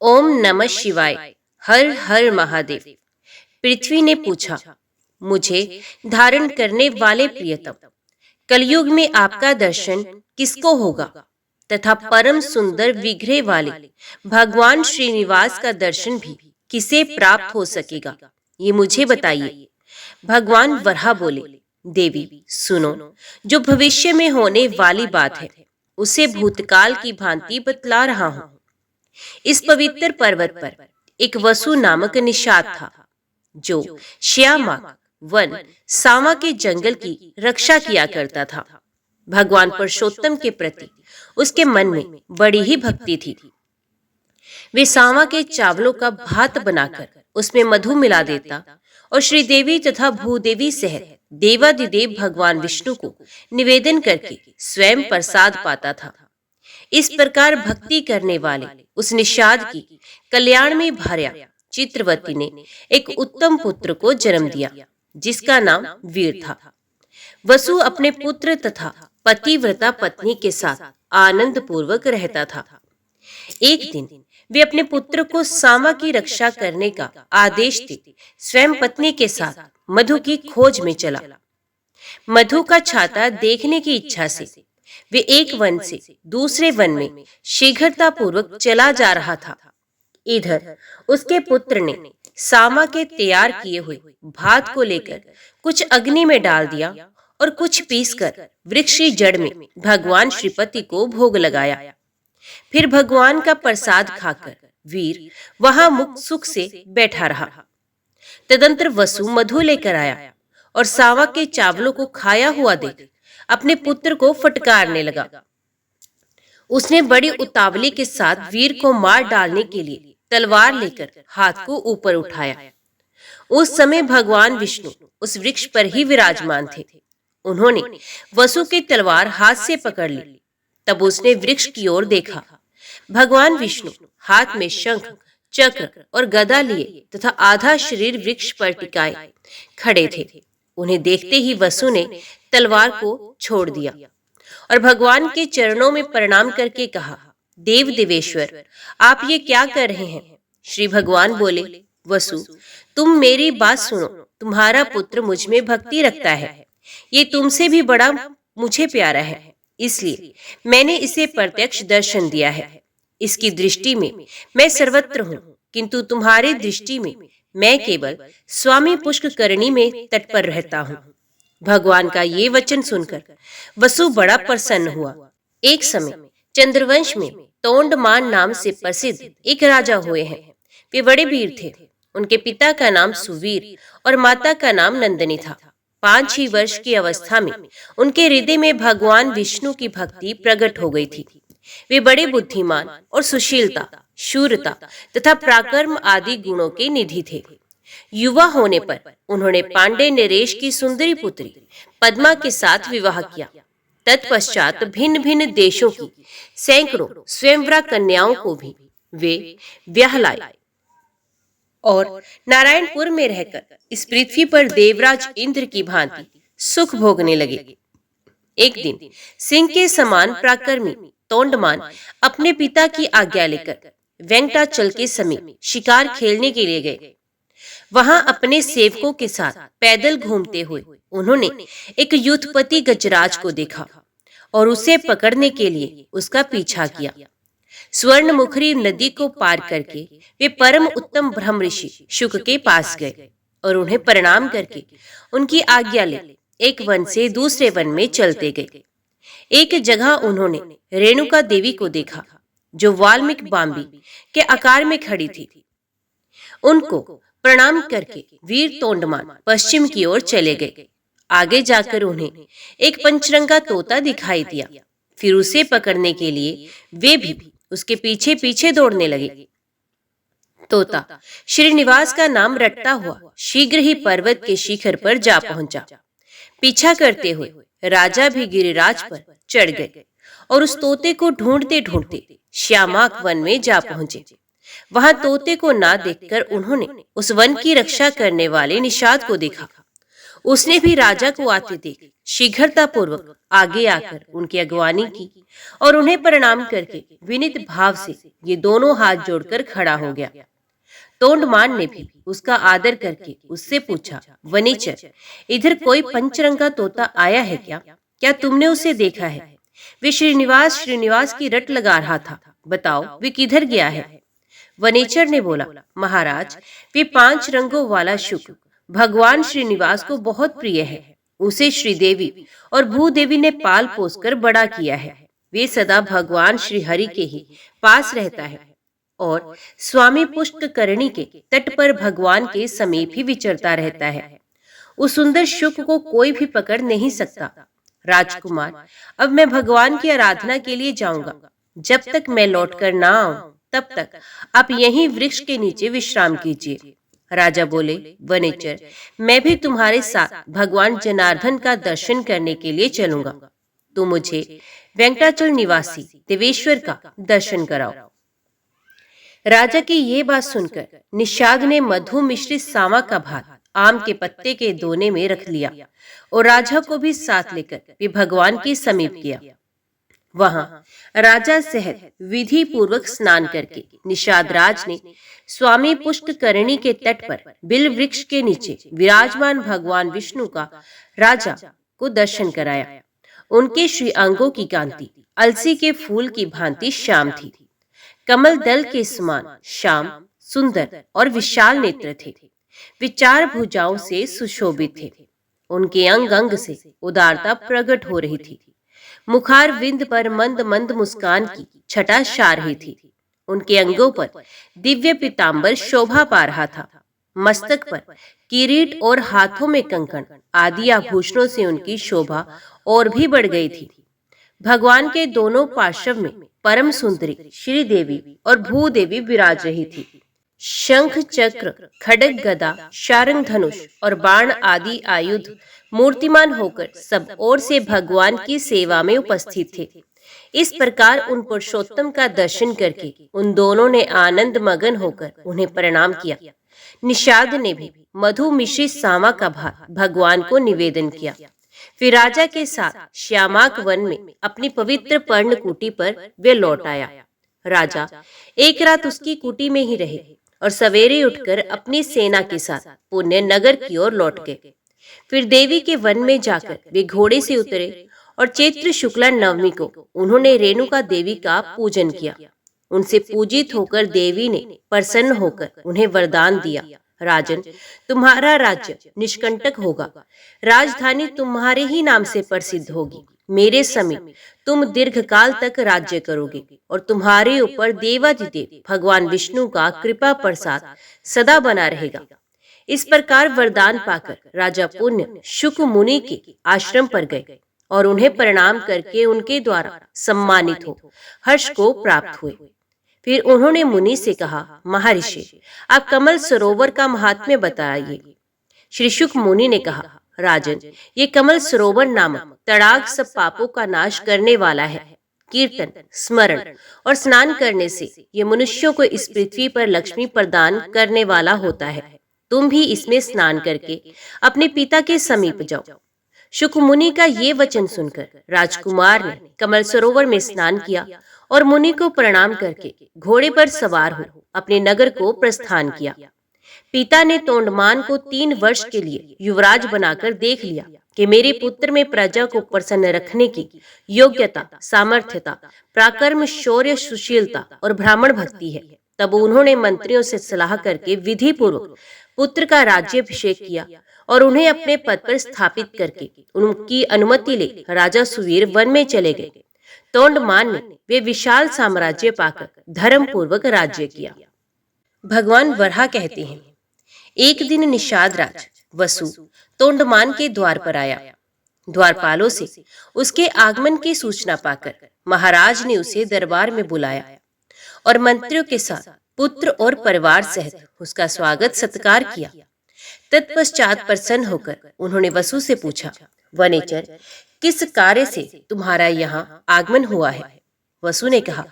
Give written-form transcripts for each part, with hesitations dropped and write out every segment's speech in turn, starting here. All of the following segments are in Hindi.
ओम नमः शिवाय। हर हर महादेव। पृथ्वी ने पूछा, मुझे धारण करने वाले प्रियतम, कलयुग में आपका दर्शन किसको होगा तथा परम सुंदर विग्रह वाले भगवान श्रीनिवास का दर्शन भी किसे प्राप्त हो सकेगा, ये मुझे बताइए। भगवान वराह बोले, देवी सुनो, जो भविष्य में होने वाली बात है उसे भूतकाल की भांति बतला रहा हूं। इस पवित्र पर्वत पर एक वसु नामक निषाद था, जो श्यामाक वन सावा के जंगल की रक्षा किया करता था। भगवान पुरुषोत्तम के प्रति उसके मन में बड़ी ही भक्ति थी। वे सावा के चावलों का भात बनाकर उसमें मधु मिला देता और श्रीदेवी तथा भूदेवी सहित देवादिदेव भगवान विष्णु को निवेदन करके स्वयं प्रसाद पाता था। इस प्रकार भक्ति करने वाले उस निषाद की कल्याण में भार्या चित्रवती ने एक उत्तम पुत्र को जन्म दिया, जिसका नाम वीर था। वसु अपने पुत्र तथा पतिव्रता पत्नी के साथ आनंद पूर्वक रहता था। एक दिन वे अपने पुत्र को सावा की रक्षा करने का आदेश दे स्वयं पत्नी के साथ मधु की खोज में चला। मधु का छाता देखने की इच्छा से वे एक वन से दूसरे वन में शीघ्रता पूर्वक चला जा रहा था। इधर उसके पुत्र ने सावा के तैयार किए हुए भात को लेकर कुछ अग्नि में डाल दिया और कुछ पीसकर वृक्ष की जड़ में भगवान श्रीपति को भोग लगाया। फिर भगवान का प्रसाद खाकर वीर वहां मुक्त सुख से बैठा रहा। तदंतर वसु मधु लेकर आया और सावा के चावलों को खाया हुआ देख अपने पुत्र को फटकारने लगा। उसने बड़ी उतावली के साथ वीर को मार डालने के लिए तलवार लेकर हाथ को ऊपर उठाया। उस समय भगवान विष्णु उस वृक्ष पर ही विराजमान थे। उन्होंने वसु की तलवार हाथ से पकड़ ली। तब उसने वृक्ष की ओर देखा। भगवान विष्णु हाथ में शंख, चक्र और गदा लिए तथा आधा शरीर वृक्ष पर टिकाए खड़े थे। उन्हें देखते ही वसु ने तलवार को छोड़ दिया और भगवान के चरणों में प्रणाम करके कहा, देव देवेश्वर, आप ये क्या कर रहे हैं? श्री भगवान बोले, वसु, तुम मेरी बात सुनो। तुम्हारा पुत्र मुझ में भक्ति रखता है। ये तुमसे भी बड़ा मुझे प्यारा है, इसलिए मैंने इसे प्रत्यक्ष दर्शन दिया है। इसकी दृष्टि में मैं सर्वत्र हूँ, किंतु तुम्हारी दृष्टि में मैं केवल स्वामी पुष्करणी में तत्पर रहता हूँ। भगवान का ये वचन सुनकर वसु बड़ा प्रसन्न हुआ। एक समय चंद्रवंश में तोंडमान नाम से प्रसिद्ध एक राजा हुए हैं। वे बड़े वीर थे। उनके पिता का नाम सुवीर और माता का नाम नंदिनी था। 5 वर्ष की अवस्था में उनके हृदय में भगवान विष्णु की भक्ति प्रकट हो गई थी। वे बड़े बुद्धिमान और सुशीलता, शूरता तथा पराक्रम आदि गुणों के निधि थे। युवा होने पर उन्होंने पांडे नरेश की सुंदरी पुत्री पद्मा के साथ विवाह किया। तत्पश्चात भिन्न भिन्न देशों की सैकड़ों स्वयंवरा कन्याओं को भी वे ब्याह लाए और नारायणपुर में रहकर इस पृथ्वी पर देवराज इंद्र की भांति सुख भोगने लगे। एक दिन सिंह के समान पराक्रमी तोंडमान अपने पिता की आज्ञा लेकर वेंकटाचल के समीप शिकार खेलने के लिए गए। वहां अपने सेवकों के साथ पैदल घूमते हुए उन्होंने एक युद्धपति गजराज को देखा और उसे पकड़ने के लिए उसका पीछा किया। स्वर्णमुखरी नदी को पार करके वे परम उत्तम ब्रह्म ऋषि शुक के पास गए और उन्हें प्रणाम करके उनकी आज्ञा ले एक वन से दूसरे वन में चलते गए। एक जगह उन्होंने रेणुका देवी को देखा, जो वाल्मीकि बांबी के आकार में खड़ी थी। उनको प्रणाम करके वीर तोंडमान पश्चिम की ओर चले गए। आगे जाकर उन्हें एक पंचरंगा तोता दिखाई दिया। फिर उसे पकड़ने के लिए वे भी उसके पीछे पीछे दौड़ने लगे। तोता श्रीनिवास का नाम रटता हुआ शीघ्र ही पर्वत के शिखर पर जा पहुंचा। पीछा करते हुए राजा भी गिरिराज पर चढ़ गए और उस तोते को ढूंढते ढूंढते श्यामाक वन में जा पहुंचे। वहां तोते को ना देखकर उन्होंने उस वन की रक्षा करने वाले निषाद को देखा। उसने भी राजा को आते देख शीघ्रता पूर्वक आगे आकर उनकी अगवानी की और उन्हें प्रणाम करके विनीत भाव से ये दोनों हाथ जोड़कर खड़ा हो गया। तोंडमान ने भी उसका आदर करके उससे पूछा, वनीचर, इधर कोई पंचरंगा तोता आया है क्या? क्या तुमने उसे देखा है? वे श्रीनिवास श्रीनिवास की रट लगा रहा था, बताओ वे किधर गया है? वनीचर ने बोला, महाराज, वे 5 रंगों वाला शुक भगवान श्रीनिवास को बहुत प्रिय है। उसे श्रीदेवी और भूदेवी ने पाल पोस कर बड़ा किया है। वे सदा भगवान श्री हरि के ही पास रहता है और स्वामी पुष्करणी के तट पर भगवान के समीप ही विचरता रहता है। उस सुंदर शुक को कोई भी पकड़ नहीं सकता। राजकुमार, अब मैं भगवान की आराधना के लिए जाऊंगा। जब तक मैं लौटकर ना आऊं तब तक आप यहीं वृक्ष के नीचे विश्राम कीजिए। राजा बोले, वनेचर, मैं भी तुम्हारे साथ भगवान जनार्दन का दर्शन करने के लिए चलूंगा। तुम मुझे वेंकटाचल निवासी देवेश्वर का दर्शन कराओ। राजा की ये बात सुनकर निषाद ने मधु मिश्रित सावा का भात आम के पत्ते के दोने में रख लिया और राजा को भी साथ लेकर वे भगवान के समीप किया। वहां राजा सहित विधि पूर्वक स्नान करके निषाद राज ने स्वामी पुष्करणी के तट पर बिल वृक्ष के नीचे विराजमान भगवान विष्णु का राजा को दर्शन कराया। उनके श्री अंगों की कांति अलसी के फूल की भांति श्याम थी। कमल दल के समान श्याम, सुंदर और विशाल नेत्र थे। वे 4 भुजाओं से सुशोभित थे। उनके अंग अंग से उदारता प्रकट हो रही थी। मुखार विंद पर मंद मंद मुस्कान की छटा छा रही थी। उनके अंगों पर दिव्य पीतांबर शोभा पा रहा था। मस्तक पर किरीट और हाथों में कंकण आदि आभूषणों से उनकी शोभा और भी बढ़ गई थी। भगवान के दोनों पार्श्व में परम सुंदरी श्रीदेवी और भूदेवी विराज रही थी। शंख, चक्र, खड्ग, गदा, शारंग, धनुष और बाण आदि आयुध मूर्तिमान होकर सब ओर से भगवान की सेवा में उपस्थित थे। इस प्रकार उन पुरुषोत्तम का दर्शन करके उन दोनों ने आनंद मगन होकर उन्हें प्रणाम किया। निषाद ने भी मधु मिश्रित सावा का भात भगवान को निवेदन किया। फिर राजा के साथ श्यामाक वन में अपनी पवित्र पर्णकुटी पर वे लौट आया। राजा एक रात उसकी कुटी में ही रहे और सवेरे उठकर अपनी सेना के साथ पुण्य नगर की ओर लौट गए। फिर देवी के वन में जाकर वे घोड़े से उतरे और चैत्र शुक्ला नवमी को उन्होंने रेणुका देवी का पूजन किया। उनसे पूजित होकर देवी ने प्रसन्न होकर उन्हें वरदान दिया, राजन, तुम्हारा राज्य निष्कंटक होगा। राजधानी तुम्हारे ही नाम से प्रसिद्ध होगी। मेरे समीप तुम दीर्घकाल तक राज्य करोगे और तुम्हारे ऊपर देवाधिदेव भगवान विष्णु का कृपा प्रसाद सदा बना रहेगा। इस प्रकार वरदान पाकर राजा पुण्य शुक मुनि के आश्रम पर गए और उन्हें प्रणाम करके उनके द्वारा सम्मानित हो हर्ष को प्राप्त हुए। फिर उन्होंने मुनि से कहा, महर्षि, आप कमल सरोवर का महात्म्य बताइए। श्री शुक मुनि ने कहा, राजन, ये कमल सरोवर नामक तड़ाग सब पापों का नाश करने वाला है। कीर्तन, स्मरण और स्नान करने से ये मनुष्यों को इस पृथ्वी पर लक्ष्मी प्रदान करने वाला होता है। तुम भी इसमें स्नान करके अपने पिता के समीप जाओ। शुक मुनि का ये वचन सुनकर राजकुमार ने कमल सरोवर में स्नान किया और मुनि को प्रणाम करके घोड़े पर सवार हो अपने नगर को प्रस्थान किया। पिता ने तोंडमान को 3 वर्ष के लिए युवराज बनाकर देख लिया कि मेरे पुत्र में प्रजा को प्रसन्न रखने की योग्यता, सामर्थ्यता, पराक्रम, शौर्य, सुशीलता और ब्राह्मण भक्ति है। तब उन्होंने मंत्रियों से सलाह करके विधि पूर्वक पुत्र का राज्याभिषेक किया और उन्हें अपने पद पर स्थापित करके उनकी अनुमति ले राजा सुवीर वन में चले गए। तोंडमान ने वे विशाल साम्राज्य पाकर धर्म पूर्वक राज्य किया। भगवान वराह कहते हैं, एक दिन निषाद राज वसु तोंडमान के द्वार पर आया। द्वारपालों से उसके आगमन की सूचना पाकर महाराज ने उसे दरबार में बुलाया और मंत्रियों के साथ पुत्र और परिवार सहित उसका स्वागत सत्कार किया। तत्पश्चात प्रसन्न होकर उन्होंने वसु से पूछा, वनेचर, किस कार्य से तुम्हारा यहाँ आगमन हुआ है? वसु ने कहा,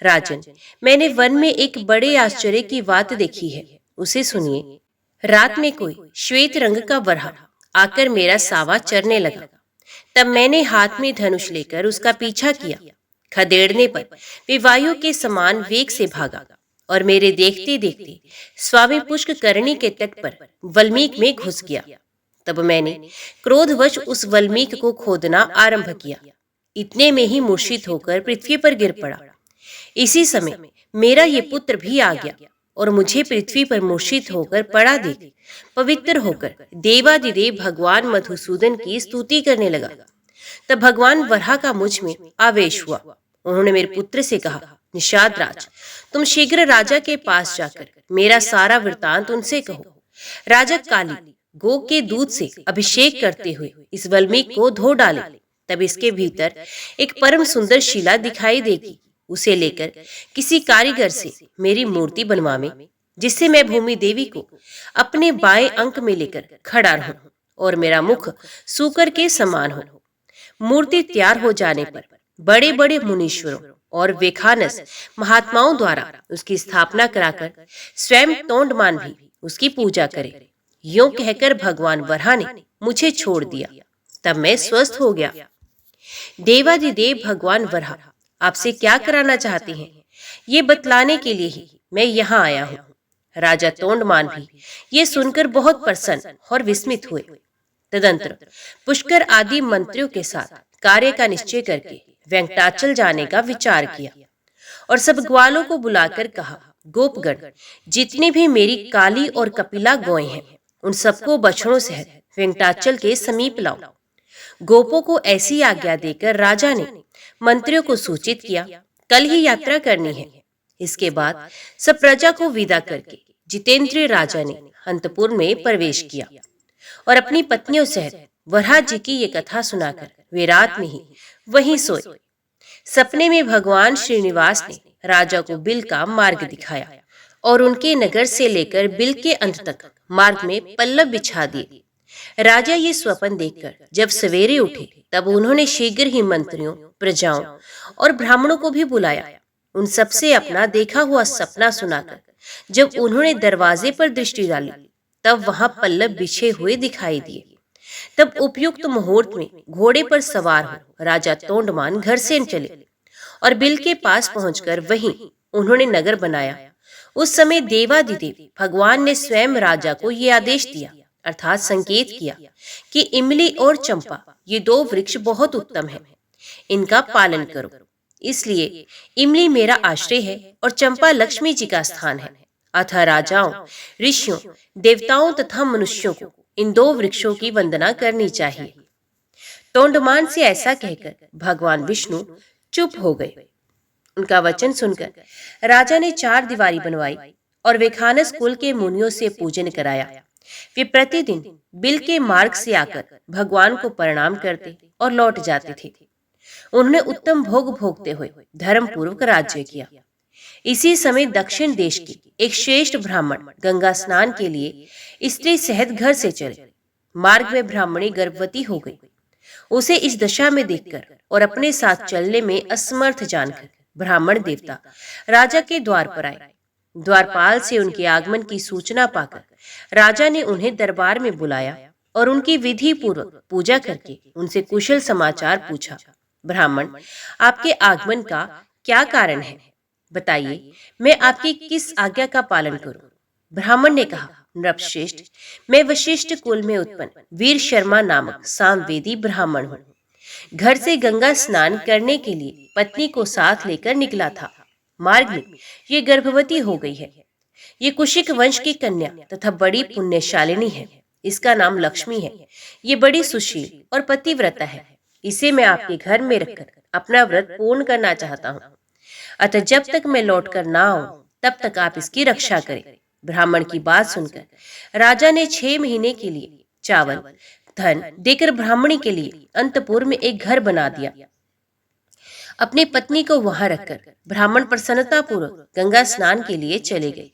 राजन, मैंने वन में एक बड़े आश्चर्य की बात देखी है, उसे सुनिए। रात में कोई श्वेत रंग का वराह आकर मेरा सावा चरने लगा। तब मैंने हाथ में धनुष लेकर उसका पीछा किया। खदेड़ने पर वे वायु के समान वेग से भागा और मेरे देखते देखते स्वामी पुष्करणी के तट पर वल्मीक में घुस गया। तब मैंने क्रोधवश उस वल्मीक को खोदना आरंभ किया। इतने में ही मूर्छित होकर पृथ्वी पर गिर पड़ा। इसी समय मेरा ये पुत्र भी आ गया और मुझे पृथ्वी पर मूर्छित होकर पड़ा देख पवित्र होकर देवादिदेव भगवान मधुसूदन की स्तुति करने लगा। तब भगवान वराह का मुझ में आवेश हुआ। उन्होंने मेरे पुत्र से कहा, निषाद राज, तुम शीघ्र राजा के पास जाकर मेरा सारा वृतांत उनसे कहो। राजा काली गो के दूध से अभिषेक करते हुए इस वल्मीक को धो डाले। तब इसके भीतर एक परम सुंदर शिला दिखाई देगी। उसे लेकर किसी कारीगर से मेरी मूर्ति बनवावे, जिससे मैं भूमि देवी को अपने बाएं अंक में लेकर खड़ा रहूं और मेरा मुख सूकर के समान हो। मूर्ति तैयार हो जाने पर बड़े बड़े मुनीश्वरों और वेखानस महात्माओं द्वारा उसकी स्थापना कराकर स्वयं तोंडमान भी उसकी पूजा करे। यूं कहकर भगवान वराह ने मुझे छोड़ दिया। तब मैं स्वस्थ हो गया। देवादिदेव भगवान वराह आपसे क्या कराना चाहते हैं, ये बतलाने के लिए ही मैं यहाँ आया हूँ। राजा तोंडमान भी ये सुनकर बहुत प्रसन्न और विस्मित हुए। तदंतर पुष्कर आदि मंत्रियों के साथ कार्य का निश्चय करके वेंकटाचल जाने का विचार किया और सब ग्वालों को बुलाकर कहा, गोपगण, जितनी भी मेरी काली और कपिला गौएं हैं, उन सबको बछड़ों सहित वेंकटाचल के समीप लाओ। गोपों को ऐसी आज्ञा देकर राजा ने मंत्रियों को सूचित किया, कल ही यात्रा करनी है। इसके बाद सब प्रजा को विदा करके जितेंद्रिय राजा ने अंतपुर में प्रवेश किया और अपनी पत्नियों सहित वराह जी की ये कथा सुनाकर वे रात में ही वहीं सोए। सपने में भगवान श्रीनिवास ने राजा को बिल का मार्ग दिखाया और उनके नगर से लेकर बिल के अंत तक मार्ग में पल्लव बिछा दिए। राजा ये स्वप्न देखकर जब सवेरे उठे, तब उन्होंने शीघ्र ही मंत्रियों, प्रजाओं और ब्राह्मणों को भी बुलाया। उन सबसे अपना देखा हुआ सपना सुनाकर जब उन्होंने दरवाजे पर दृष्टि डाली, तब वहां पल्लव बिछे हुए दिखाई दिए। तब उपयुक्त मुहूर्त में घोड़े पर सवार हो राजा तोंडमान घर से चले और बिल के पास पहुंचकर वहीं उन्होंने नगर बनाया। उस समय देवादिदेव भगवान ने स्वयं राजा को ये आदेश दिया, अर्थात संकेत किया कि इमली और चंपा ये दो वृक्ष बहुत उत्तम हैं, इनका पालन करो। इसलिए इमली मेरा आश्रय है और चंपा लक्ष्मी जी का स्थान है। अतः राजाओं, ऋषियों, देवताओं तथा मनुष्यों को इन दो वृक्षों की वंदना करनी चाहिए। तोंडमान से ऐसा कहकर भगवान विष्णु चुप हो गए। उनका वचन सुनकर राजा ने 4 दीवारी बनवाई और वेखानस कुल के मुनियों से पूजन कराया। वे प्रतिदिन बिल के मार्ग से आकर भगवान को प्रणाम करते और लौट जाते थे। उन्होंने उत्तम भोग भोगते हुए धर्म पूर्वक राज्य किया। इसी समय दक्षिण देश के एक श्रेष्ठ ब्राह्मण गंगा स्नान के लिए स्त्री सहित घर से चले। मार्ग में ब्राह्मणी गर्भवती हो गई। उसे इस दशा में देखकर और अपने साथ चलने में असमर्थ जानकर ब्राह्मण देवता राजा के द्वार पर आए। द्वारपाल से उनके आगमन की सूचना पाकर राजा ने उन्हें दरबार में बुलाया और उनकी विधि पूर्वक पूजा करके उनसे कुशल समाचार पूछा। ब्राह्मण, आपके आगमन का क्या कारण है? बताइए, मैं आपकी किस आज्ञा का पालन करूं? ब्राह्मण ने कहा, नृपश्रेष्ठ, मैं वशिष्ठ कुल में उत्पन्न वीर शर्मा नामक सामवेदी ब्राह्मण हूँ। घर से गंगा स्नान करने के लिए पत्नी को साथ लेकर निकला था। मार्ग में ये गर्भवती हो गई है। ये कुशिक वंश की कन्या तथा बड़ी पुण्यशालिनी है। इसका नाम लक्ष्मी है। ये बड़ी सुशील और पतिव्रता है। इसे मैं आपके घर में रखकर अपना व्रत पूर्ण करना चाहता हूँ। अतः जब तक मैं लौट कर ना आऊं, तब तक आप इसकी रक्षा करें। ब्राह्मण की बात सुनकर राजा ने 6 महीने के लिए चावल, धन देकर ब्राह्मणी के लिए अंतपुर में एक घर बना दिया। अपनी पत्नी को वहां रखकर ब्राह्मण प्रसन्नता पूर्वक गंगा स्नान के लिए चले गए।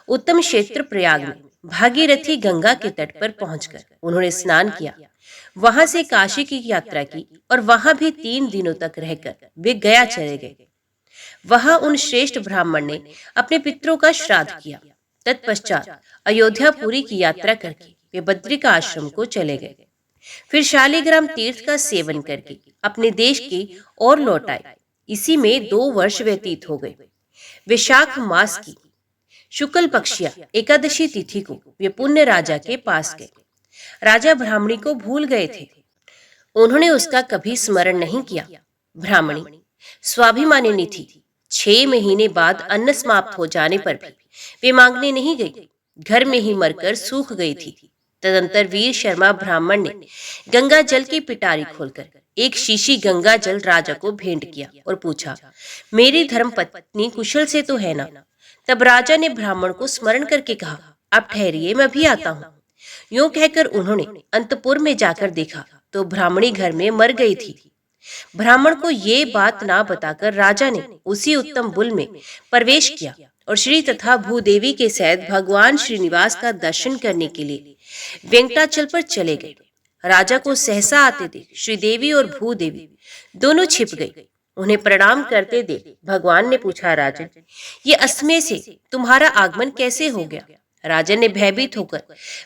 उत्तम क्षेत्र प्रयाग में भागीरथी गंगा के तट पर पहुंचकर उन्होंने स्नान किया। वहां से काशी की यात्रा की और वहां भी 3 दिनों तक रहकर वे गया चले गए। वहां उन श्रेष्ठ ब्राह्मण ने अपने पितरों का श्राद्ध किया। तत्पश्चात अयोध्यापुरी की यात्रा करके वे बद्रिका आश्रम को चले गए। फिर शालिग्राम तीर्थ का सेवन करके अपने देश की ओर लौट आए। इसी में 2 वर्ष व्यतीत हो गए। वैशाख मास की शुक्ल पक्षिया एकादशी तिथि को वे पुण्य राजा के पास गए। राजा ब्राह्मणी को भूल गए थे। उन्होंने उसका कभी स्मरण नहीं किया। ब्राह्मणी स्वाभिमानिनी थी। 6 महीने बाद अन्न समाप्त हो जाने पर भी वे मांगने नहीं गई। घर में ही मरकर सूख गई थी। तदंतर वीर शर्मा ब्राह्मण ने गंगा जल की पिटारी खोलकर एक शीशी गंगा जल राजा को भेंट किया और पूछा, मेरी धर्म पत्नी कुशल से तो है ना? तब राजा ने ब्राह्मण को स्मरण करके कहा, आप ठहरिए, मैं भी आता हूँ। यूं कहकर उन्होंने अंतपुर में जाकर देखा तो ब्राह्मणी घर में मर गई थी। ब्राह्मण को ये बात ना बताकर राजा ने उसी उत्तम बुल में प्रवेश किया और श्री तथा भूदेवी के सहित भगवान श्रीनिवास का दर्शन करने के लिए वेंकटाचल पर चले गए। राजा को सहसा आते देख श्रीदेवी और भूदेवी दोनों छिप गई। उन्हें प्रणाम करते देख भगवान ने पूछा, राजन, ये असमय से तुम्हारा आगमन कैसे हो गया? राजन ने भयभीत होकर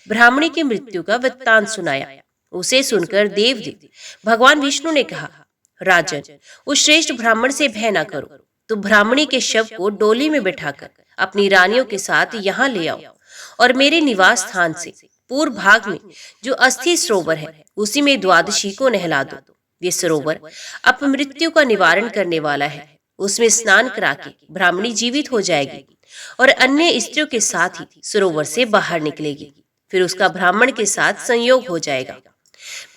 ब्राह्मणी की मृत्यु का वृत्तांत सुनाया। उसे सुनकर देवदेव भगवान विष्णु ने कहा, राजन, उस श्रेष्ठ ब्राह्मण से भय न करो। तो ब्राह्मणी के शव को डोली में बिठाकर अपनी रानियों के साथ यहाँ ले आओ और मेरे निवास स्थान से पूर्व भाग में जो अस्थि सरोवर है उसी में द्वादशी को नहला दो। ये सरोवर अपमृत्यु का निवारण करने वाला है। उसमें स्नान करा के ब्राह्मणी जीवित हो जाएगी और अन्य स्त्रियों के साथ ही सरोवर से बाहर निकलेगी। फिर उसका ब्राह्मण के साथ संयोग हो जाएगा।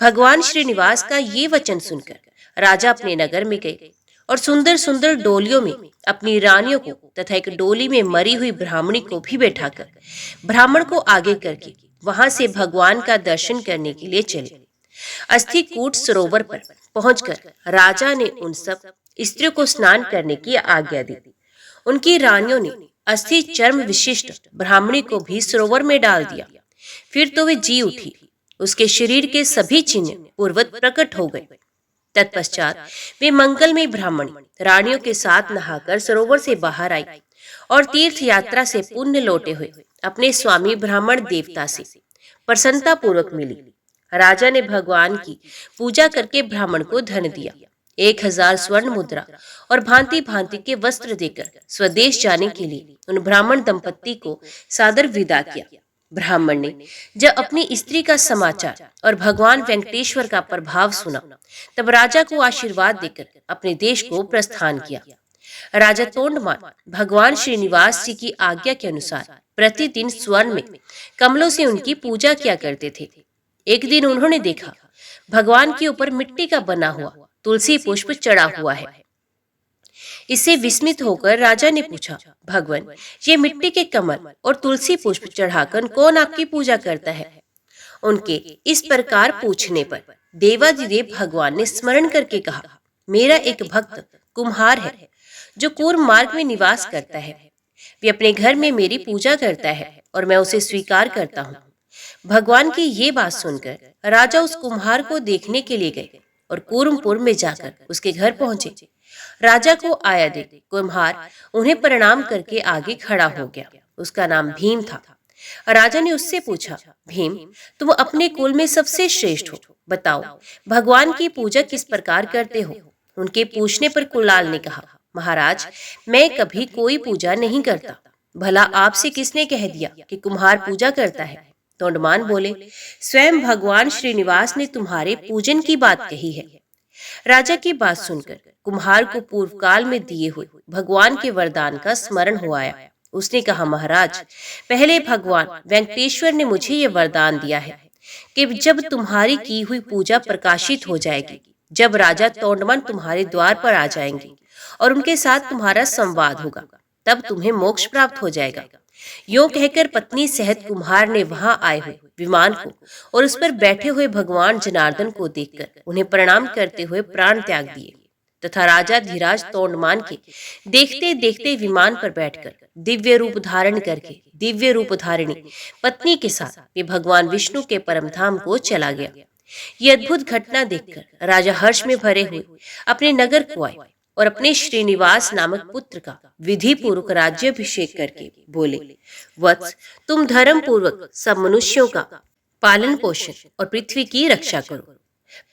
भगवान श्रीनिवास का ये वचन सुनकर राजा अपने नगर में गए और सुंदर सुंदर डोलियों में अपनी रानियों को तथा एक डोली में मरी हुई ब्राह्मणी को भी बैठाकर ब्राह्मण को आगे करके वहां से भगवान का दर्शन करने के लिए चले। अस्थिकूट सरोवर पर पहुंचकर राजा ने उन सब स्त्रियों को स्नान करने की आज्ञा दी। उनकी रानियों ने अस्थि चर्म विशिष्ट ब्राह्मणी को भी सरोवर में डाल दिया। फिर तो वे जी उठी। उसके शरीर के सभी चिन्ह पूर्वत प्रकट हो गए। तत्पश्चात वे मंगलमय ब्राह्मणी रानियों के साथ नहाकर सरोवर से बाहर आई और तीर्थ यात्रा से पुण्य लौटे हुए अपने स्वामी ब्राह्मण देवता से प्रसन्नता पूर्वक मिली। राजा ने भगवान की पूजा करके ब्राह्मण को धन दिया। 1000 स्वर्ण मुद्रा और भांति भांति के वस्त्र देकर स्वदेश जाने के लिए उन ब्राह्मण दंपत्ति को सादर विदा किया। ब्राह्मण ने जब अपनी स्त्री का समाचार और भगवान वेंकटेश्वर का प्रभाव सुना तब राजा को आशीर्वाद देकर अपने देश को प्रस्थान किया। राजा तोंडमान भगवान श्रीनिवास जी की आज्ञा के अनुसार प्रतिदिन स्वर्ण में कमलों से उनकी पूजा किया करते थे। एक दिन उन्होंने देखा भगवान के ऊपर मिट्टी का बना हुआ तुलसी पुष्प चढ़ा हुआ है। इससे विस्मित होकर राजा ने पूछा, भगवान, ये मिट्टी के कमल और तुलसी पुष्प चढ़ाकर कौन आपकी पूजा करता है? उनके इस प्रकार पूछने पर देवाधिदेव भगवान ने स्मरण करके कहा, मेरा एक भक्त कुम्हार है जो कूर्म मार्ग में निवास करता है। वे अपने घर में मेरी पूजा करता है और मैं उसे स्वीकार करता हूँ। भगवान की ये बात सुनकर राजा उस कुम्हार को देखने के लिए गए और कूर्मपुर में जाकर उसके घर पहुंचे। राजा को आया देख कुम्हार उन्हें प्रणाम करके आगे खड़ा हो गया। उसका नाम भीम था। राजा ने उससे पूछा, भीम, तुम अपने कुल में सबसे श्रेष्ठ हो, बताओ भगवान की पूजा किस प्रकार करते हो? उनके पूछने पर कुलाल ने कहा, महाराज, मैं कभी कोई पूजा नहीं करता। भला आपसे किसने कह दिया कि कुम्हार पूजा करता है? तोंडमान बोले, स्वयं भगवान श्रीनिवास ने तुम्हारे पूजन की बात कही है। राजा की बात सुनकर कुम्हार को पूर्व काल में दिए हुए भगवान के वरदान का स्मरण हो आया। उसने कहा, महाराज, पहले भगवान वेंकटेश्वर ने मुझे ये वरदान दिया है कि जब तुम्हारी की हुई पूजा प्रकाशित हो जाएगी, जब राजा तोंडमान तुम्हारे द्वार पर आ जाएंगे और उनके साथ तुम्हारा संवाद होगा, तब तुम्हें मोक्ष प्राप्त हो जाएगा। यूं कहकर पत्नी सहित कुम्हार ने वहां आए हुए विमान को और उस पर बैठे हुए भगवान जनार्दन को देखकर उन्हें प्रणाम करते हुए प्राण त्याग दिए तथा राजा धीराज तोंडमान के देखते देखते विमान पर बैठकर दिव्य रूप धारण करके दिव्य रूप धारिणी पत्नी के साथ वे भगवान विष्णु के परमधाम को चला गया। ये अद्भुत घटना देखकर राजा हर्ष में भरे हुए अपने नगर को आए और अपने श्रीनिवास नामक पुत्र का विधि पूर्वक राज्याभिषेक करके बोले, वत्स, तुम धर्म पूर्वक सब मनुष्यों का पालन पोषण और पृथ्वी की रक्षा करो।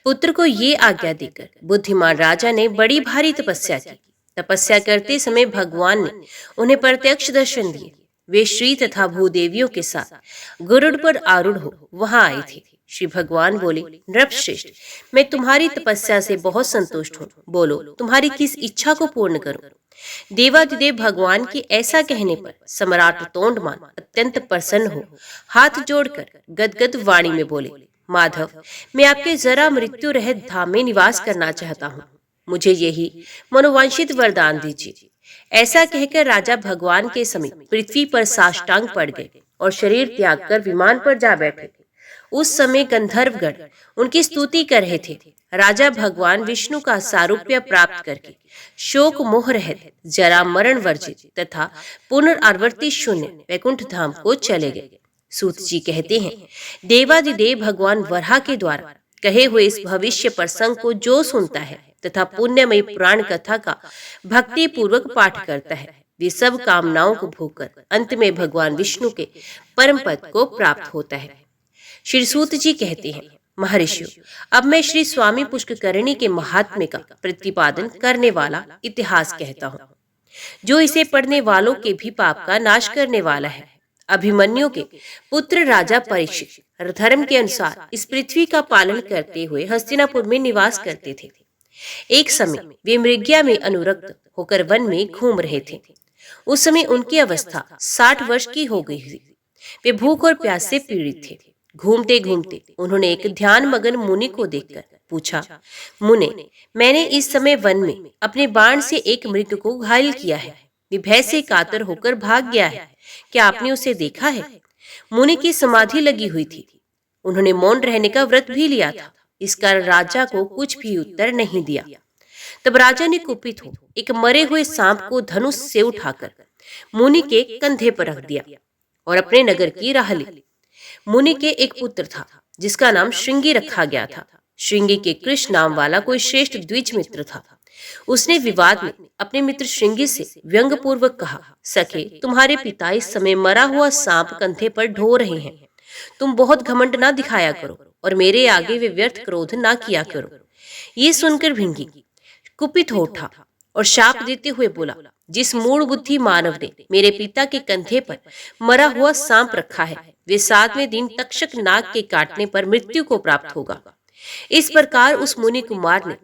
पुत्र को ये आज्ञा देकर बुद्धिमान राजा ने बड़ी भारी तपस्या की। तपस्या करते समय भगवान ने उन्हें प्रत्यक्ष दर्शन दिए। वे श्री तथा भूदेवियों के साथ गरुड़ पर आरूढ़ हो वहां आए थे। श्री भगवान बोले, नृपश्रेष्ठ, मैं तुम्हारी तपस्या से बहुत संतुष्ट हूँ। बोलो, तुम्हारी किस इच्छा को पूर्ण करूं? देवादिदेव भगवान के ऐसा कहने पर सम्राट तोंडमान अत्यंत प्रसन्न हो हाथ जोड़कर गदगद वाणी में बोले, माधव, मैं आपके जरा मृत्यु रहित धाम में निवास करना चाहता हूँ। मुझे यही मनोवांछित वरदान दीजिए। ऐसा कहकर राजा भगवान के समीप पृथ्वी पर साष्टांग पड़ गए और शरीर त्याग कर विमान पर जा बैठे। उस समय गंधर्वगण उनकी स्तुति कर रहे थे। राजा भगवान विष्णु का सारूप्य प्राप्त करके शोक मोह रहित, जरा मरण वर्जित तथा पुनरावर्ती शून्य वैकुंठ धाम को चले गए। सूत जी कहते हैं, देवादिदेव भगवान वराह के द्वारा कहे हुए इस भविष्य प्रसंग को जो सुनता है तथा पुण्यमयी पुराण कथा का भक्ति पूर्वक पाठ करता है, वे सब कामनाओं को भोगकर अंत में भगवान विष्णु के परम पद को प्राप्त होता है। श्री सूत जी कहते हैं, महर्षियों, अब मैं श्री स्वामी पुष्करणी के महात्म्य का प्रतिपादन करने वाला इतिहास कहता हूँ, जो इसे पढ़ने वालों के भी पाप का नाश करने वाला है। अभिमन्यु के पुत्र राजा परीक्षित धर्म के अनुसार इस पृथ्वी का पालन करते हुए हस्तिनापुर में निवास करते थे। एक समय वे मृग्या में अनुरक्त होकर वन में घूम रहे थे। उस समय उनकी अवस्था 60 वर्ष की हो गई थी। वे भूख और प्यास से पीड़ित थे। घूमते घूमते उन्होंने एक ध्यान मगन मुनि को देखकर पूछा, मुने, मैंने इस समय वन में अपने बाण से एक मृग को घायल किया है। वे भय से कातर होकर भाग गया है। क्या आपने उसे देखा है? मुनि की समाधि लगी हुई थी। उन्होंने मौन रहने का व्रत भी लिया था। इस कारण राजा को कुछ भी उत्तर नहीं दिया। तब राजा ने कुपित हो एक मरे हुए सांप को धनुष से उठाकर मुनि के कंधे पर रख दिया और अपने नगर की राह ली। मुनि के एक पुत्र था जिसका नाम श्रृंगी रखा गया था। श्रृंगी के कृष्ण नाम वाला कोई श्रेष्ठ द्विज मित्र था। उसने विवाद में अपने मित्र श्रृंगी से व्यंग पूर्वक कहा, सखे, तुम्हारे पिता इस समय मरा हुआ सांप कंधे पर ढो रहे हैं। तुम बहुत घमंड ना दिखाया करो और मेरे आगे वे व्यर्थ क्रोध ना किया करो। ये सुनकर भृंगी कुपित हो उठा और शाप देते हुए बोला, जिस मूढ़ बुद्धि मानव ने मेरे पिता के कंधे पर मरा हुआ सांप रखा है, वे 7वें दिन तक्षक नाग के काटने पर मृत्यु को प्राप्त होगा। इस प्रकार उस मुनि कुमार ने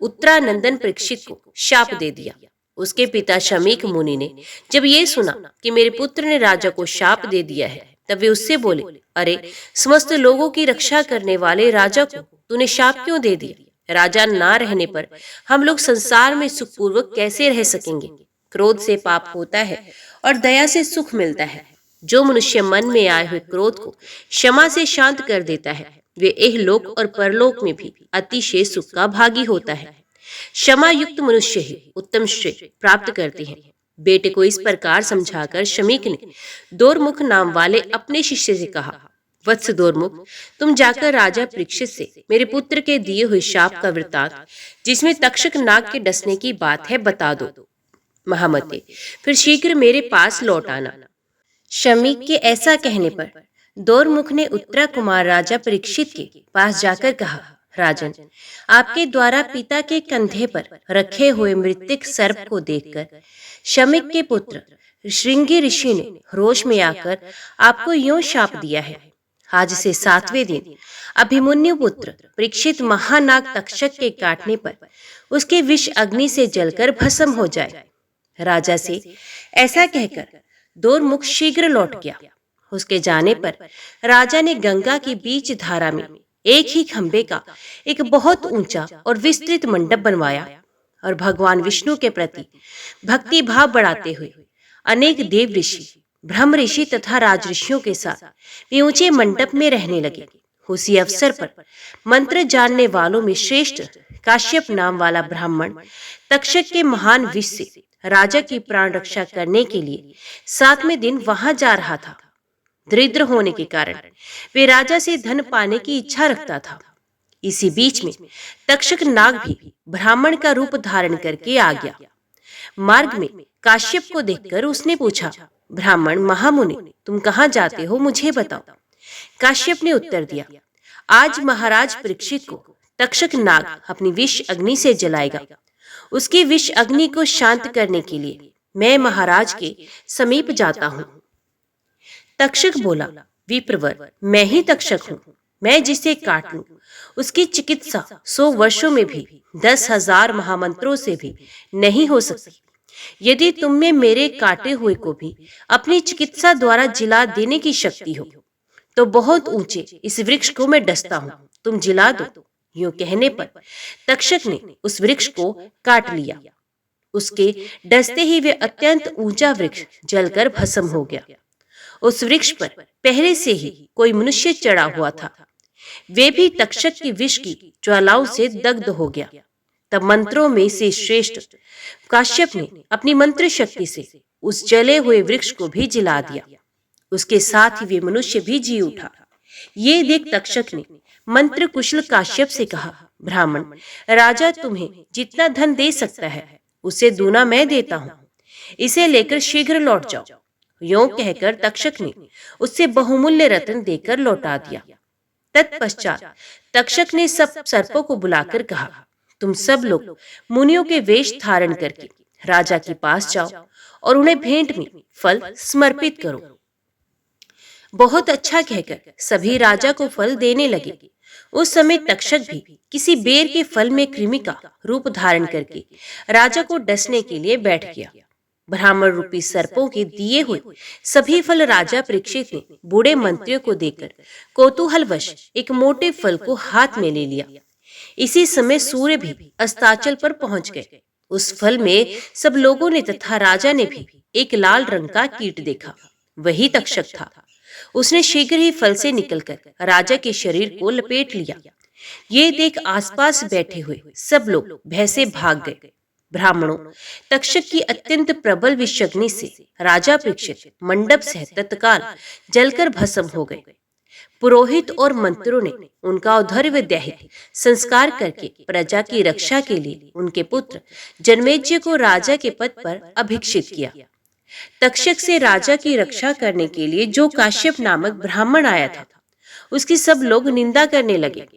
उत्तरानंदन परीक्षित को शाप दे दिया। उसके पिता शमीक मुनि ने जब ये सुना कि मेरे पुत्र ने राजा को शाप दे दिया है, तब वे उससे बोले, अरे, समस्त लोगों की रक्षा करने वाले राजा को तूने शाप क्यों दे दिया? राजा ना रहने पर हम लोग संसार में सुखपूर्वक कैसे रह सकेंगे? क्रोध से पाप होता है और दया से सुख मिलता है। जो मनुष्य मन में आए हुए क्रोध को क्षमा से शांत कर देता है, वे इहलोक और परलोक में भी अतिशय सुख का भागी होता है। क्षमा युक्त मनुष्य ही उत्तम श्रेय प्राप्त करते हैं। बेटे को इस प्रकार समझाकर शमीक ने दोरमुख नाम वाले अपने शिष्य से कहा, वत्स दोरमुख, तुम जाकर राजा परीक्षित से मेरे पुत्र के दिए हुए शाप का वृत्तांत, जिसमें तक्षक नाग के डसने की बात है, बता दो। महामते, फिर शीघ्र मेरे पास लौट आना। शमीक के ऐसा कहने पर दोरमुख ने उत्तरा कुमार राजा परीक्षित के पास जाकर कहा, राजन, आपके द्वारा पिता के कंधे पर रखे हुए मृतिक सर्प को देखकर शमीक के पुत्र श्रृंगी ऋषि ने रोष में आकर आपको यूं शाप दिया है। आज से 7वें दिन अभिमन्यु पुत्र परीक्षित महानाग तक्षक के काटने पर उसके विष अग्नि से जलकर भस्म हो जाए। राजा से ऐसा कहकर दोरमुख शीघ्र लौट गया। उसके जाने पर राजा ने गंगा के बीच धारा में एक ही खंबे का एक बहुत ऊंचा और विस्तृत मंडप बनवाया और भगवान विष्णु के प्रति भक्ति भाव बढ़ाते हुए अनेक देव ऋषि, ब्रह्म ऋषि तथा राज ऋषियों के साथ वे ऊंचे मंडप में रहने लगे। उसी अवसर पर मंत्र जानने वालों में श्रेष्ठ काश्यप नाम वाला ब्राह्मण तक्षक के महान विष से राजा की प्राण रक्षा करने के लिए 7वें दिन वहां जा रहा था। दरिद्र होने के कारण वे राजा से धन पाने की इच्छा रखता था। इसी बीच में तक्षक नाग भी ब्राह्मण का रूप धारण करके आ गया। मार्ग में काश्यप को देखकर उसने पूछा, ब्राह्मण महामुनि, तुम कहाँ जाते हो, मुझे बताओ। काश्यप ने उत्तर दिया, आज महाराज परीक्षित को तक्षक नाग अपनी विष अग्नि से जलाएगा। उसकी विष अग्नि को शांत करने के लिए मैं महाराज के समीप जाता हूँ। तक्षक बोला, विप्रवर, मैं ही तक्षक हूँ। मैं जिसे काट लूं उसकी चिकित्सा 100 वर्षों में भी 10,000 महामंत्रों से भी नहीं हो सकती। यदि तुम में मेरे काटे हुए को भी अपनी चिकित्सा द्वारा जिला देने की शक्ति हो तो बहुत ऊंचे इस वृक्ष को मैं डसता हूँ, तुम जिला दो। यूं कहने पर तक्षक ने उस वृक्ष को काट लिया। उसके डसते ही वे अत्यंत ऊंचा वृक्ष जलकर भस्म हो गया। उस वृक्ष पर पहले से ही कोई मनुष्य चढ़ा हुआ था। वे भी तक्षक की विष की ज्वालाओं से दग्ध हो गया। तब मंत्रों में से श्रेष्ठ काश्यप ने अपनी मंत्र शक्ति से उस जले हुए वृक्ष को भी जिला दिया। उसके साथ ही वे मनुष्य भी जी उठा। ये देख तक्षक ने मंत्र कुशल काश्यप से कहा, ब्राह्मण, राजा तुम्हें जितना धन दे सकता है उसे दूना मैं देता हूँ। इसे लेकर शीघ्र लौट जाओ। यों कहकर तक्षक ने उससे बहुमूल्य रत्न देकर लौटा दिया। तत्पश्चात तक्षक ने सब सर्पों को बुलाकर कहा, तुम सब लोग मुनियों के वेश धारण करके राजा के पास जाओ और उन्हें भेंट में फल समर्पित करो। बहुत अच्छा कहकर सभी राजा को फल देने लगे। उस समय तक्षक भी किसी बेर के फल में कृमि का रूप धारण करके राजा को डसने के लिए बैठ गया। ब्राह्मण रूपी सर्पों के दिए हुए सभी फल राजा परीक्षित ने बूढ़े मंत्रियों को देकर कौतूहलवश एक मोटे फल को हाथ में ले लिया। इसी समय सूर्य भी अस्ताचल पर पहुंच गए। उस फल में सब लोगों ने तथा राजा ने भी एक लाल रंग का कीट देखा। वही तक्षक था। उसने शीघ्र ही फल से निकलकर राजा के शरीर को लपेट लिया। ये देख आसपास बैठे हुए सब लोग भय से भाग गए। ब्राह्मणों, तक्षक की अत्यंत प्रबल विषअग्नि से राजा परीक्षित मंडप सहित तत्काल जलकर भस्म हो गए। पुरोहित और मंत्रों ने उनका औद्धर्य दैहिक संस्कार करके प्रजा की रक्षा के लिए उनके पुत्र जनमेजय को राजा के पद पर अभिषिक्त किया। तक्षक से राजा की रक्षा करने के लिए जो काश्यप नामक ब्राह्मण आया था उसकी सब लोग निंदा करने लगे।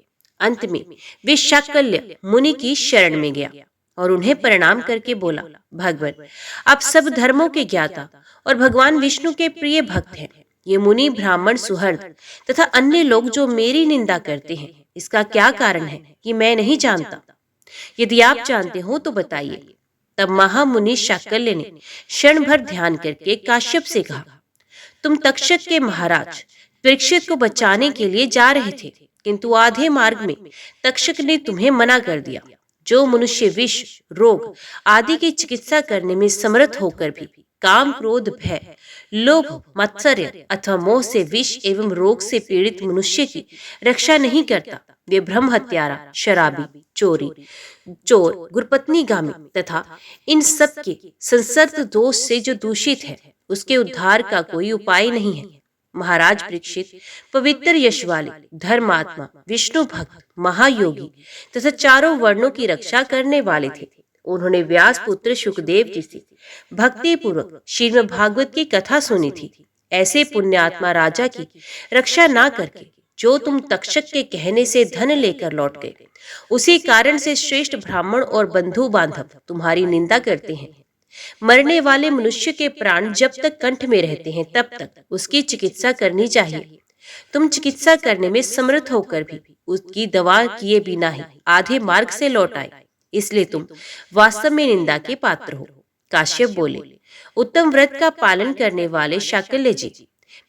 अंत में वे शाकल्य मुनि की शरण में गया और उन्हें प्रणाम करके बोला, भगवान, आप सब धर्मों के ज्ञाता और भगवान विष्णु के प्रिय भक्त हैं। ये मुनि, ब्राह्मण, सुहृद तथा अन्य लोग जो मेरी निंदा करते हैं, इसका क्या कारण है कि मैं नहीं जानता। यदि आप जानते हो तो बताइए। तब महामुनि शाकल्य ने क्षण भर ध्यान करके काश्यप से कहा, तुम तक्षक के महाराज परीक्षित को बचाने के लिए जा रहे थे, किंतु आधे मार्ग में तक्षक ने तुम्हें मना कर दिया। जो मनुष्य विष, रोग आदि की चिकित्सा करने में समर्थ होकर भी काम, क्रोध, भय, लोभ, मत्सर्य अथवा मोह से विष एवं रोग से पीड़ित मनुष्य की रक्षा नहीं करता, वे ब्रह्म हत्यारा, शराबी, चोर, गुरपत्नीगामी तथा इन सब के संसर्ग दोष से जो दूषित है, उसके उद्धार का कोई उपाय नहीं है। महाराज परीक्षित पवित्र यश वाले धर्मात्मा, विष्णु भक्त, महायोगी तथा चारों वर्णों की रक्षा करने वाले थे। उन्होंने व्यास पुत्र शुकदेव जी से भक्ति पूर्वक श्रीमद् भागवत की कथा सुनी थी। ऐसे पुण्यात्मा राजा की रक्षा ना करके जो तुम तक्षक के कहने से धन लेकर लौट गए, उसी कारण से श्रेष्ठ ब्राह्मण और बंधु बांधव तुम्हारी निंदा करते हैं। मरने वाले मनुष्य के प्राण जब तक कंठ में रहते हैं तब तक उसकी चिकित्सा करनी चाहिए। तुम चिकित्सा करने में समर्थ होकर भी उसकी दवा किए बिना ही आधे मार्ग से लौट आए, इसलिए तुम वास्तव में निंदा के पात्र हो। काश्यप बोले, उत्तम व्रत का पालन करने वाले शाकल्य जी,